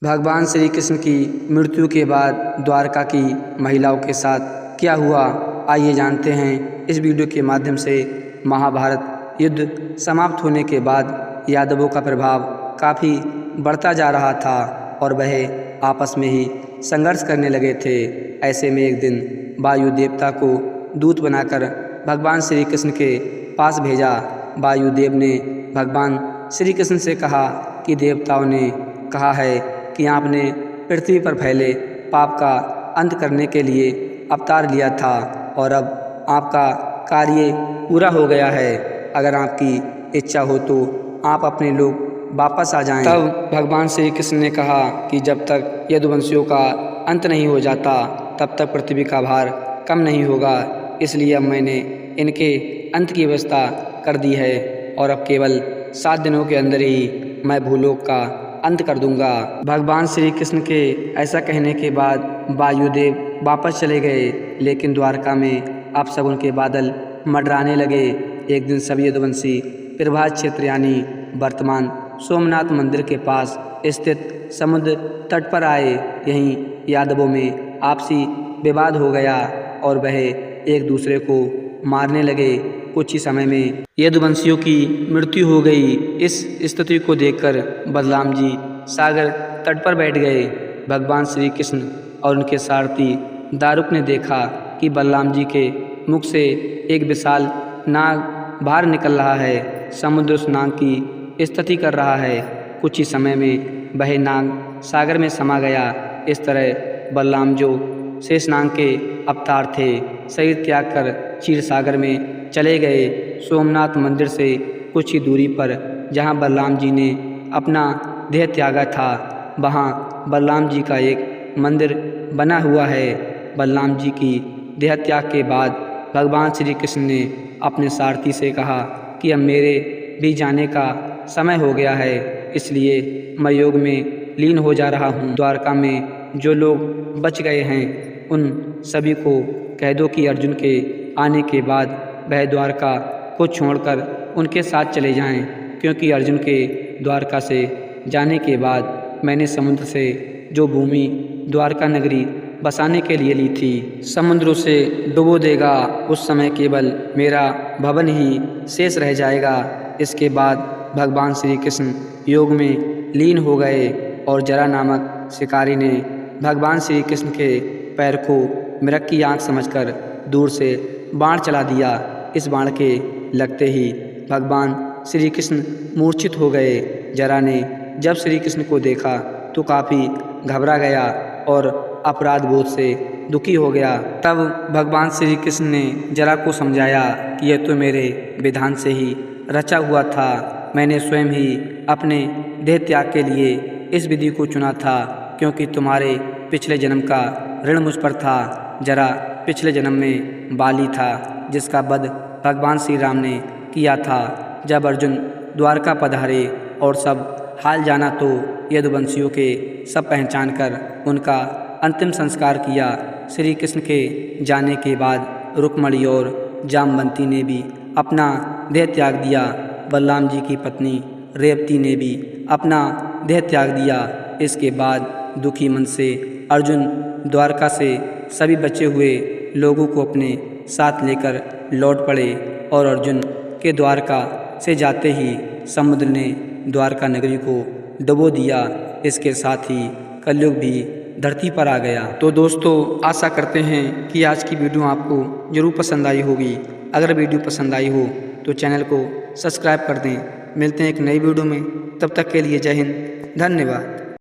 भगवान श्री कृष्ण की मृत्यु के बाद द्वारका की महिलाओं के साथ क्या हुआ, आइए जानते हैं इस वीडियो के माध्यम से। महाभारत युद्ध समाप्त होने के बाद यादवों का प्रभाव काफ़ी बढ़ता जा रहा था और वह आपस में ही संघर्ष करने लगे थे। ऐसे में एक दिन वायु देवता को दूत बनाकर भगवान श्री कृष्ण के पास भेजा। वायुदेव ने भगवान श्री कृष्ण से कहा कि देवताओं ने कहा है कि आपने पृथ्वी पर फैले पाप का अंत करने के लिए अवतार लिया था और अब आपका कार्य पूरा हो गया है। अगर आपकी इच्छा हो तो आप अपने लोग वापस आ जाएं। तब भगवान श्री कृष्ण ने कहा कि जब तक यदुवंशियों का अंत नहीं हो जाता तब तक पृथ्वी का भार कम नहीं होगा, इसलिए अब मैंने इनके अंत की व्यवस्था कर दी है और अब केवल 7 दिनों के अंदर ही मैं भूलोक का अंत कर दूंगा। भगवान श्री कृष्ण के ऐसा कहने के बाद वायुदेव वापस चले गए, लेकिन द्वारका में अपशकुन के बादल मंडराने लगे। एक दिन सभी यदुवंशी प्रभास क्षेत्र यानी वर्तमान सोमनाथ मंदिर के पास स्थित समुद्र तट पर आए। यहीं यादवों में आपसी विवाद हो गया और वह एक दूसरे को मारने लगे। कुछ ही समय में यदुवंशियों की मृत्यु हो गई। इस स्थिति को देखकर बलराम जी सागर तट पर बैठ गए। भगवान श्री कृष्ण और उनके सारथी दारुक ने देखा कि बलराम जी के मुख से एक विशाल नाग बाहर निकल रहा है। समुद्र उस नाग की स्तुति कर रहा है। कुछ ही समय में वह नाग सागर में समा गया। इस तरह बलराम जो शेषनाग के अवतार थे, शरीर त्याग कर क्षीर सागर में चले गए। सोमनाथ मंदिर से कुछ ही दूरी पर जहाँ बलराम जी ने अपना देह त्यागा था, वहाँ बलराम जी का एक मंदिर बना हुआ है। बलराम जी की देह त्याग के बाद भगवान श्री कृष्ण ने अपने सारथी से कहा कि अब मेरे भी जाने का समय हो गया है, इसलिए मैं योग में लीन हो जा रहा हूँ। द्वारका में जो लोग बच गए हैं उन सभी को कह दो कि अर्जुन के आने के बाद वह द्वारका को छोड़कर उनके साथ चले जाएं, क्योंकि अर्जुन के द्वारका से जाने के बाद मैंने समुद्र से जो भूमि द्वारका नगरी बसाने के लिए ली थी, समुद्र उसे डुबो देगा। उस समय केवल मेरा भवन ही शेष रह जाएगा। इसके बाद भगवान श्री कृष्ण योग में लीन हो गए और जरा नामक शिकारी ने भगवान श्री कृष्ण के पैर को मृग की आँख समझकर दूर से बाण चला दिया। इस बाण के लगते ही भगवान श्री कृष्ण मूर्छित हो गए। जरा ने जब श्री कृष्ण को देखा तो काफ़ी घबरा गया और अपराध बोध से दुखी हो गया। तब भगवान श्री कृष्ण ने जरा को समझाया कि यह तो मेरे विधान से ही रचा हुआ था। मैंने स्वयं ही अपने देह त्याग के लिए इस विधि को चुना था, क्योंकि तुम्हारे पिछले जन्म का ऋण मुझ पर था। जरा पिछले जन्म में बाली था, जिसका वध भगवान श्री राम ने किया था। जब अर्जुन द्वारका पधारे और सब हाल जाना तो यदुवंशियों के सब पहचान कर उनका अंतिम संस्कार किया। श्री कृष्ण के जाने के बाद रुक्मणी और जामवंती ने भी अपना देह त्याग दिया। बलराम जी की पत्नी रेवती ने भी अपना देह त्याग दिया। इसके बाद दुखी मन से अर्जुन द्वारका से सभी बचे हुए लोगों को अपने साथ लेकर लौट पड़े और अर्जुन के द्वारका से जाते ही समुद्र ने द्वारका नगरी को डुबो दिया। इसके साथ ही कलयुग भी धरती पर आ गया। तो दोस्तों, आशा करते हैं कि आज की वीडियो आपको ज़रूर पसंद आई होगी। अगर वीडियो पसंद आई हो तो चैनल को सब्सक्राइब कर दें। मिलते हैं एक नई वीडियो में, तब तक के लिए जय हिंद, धन्यवाद।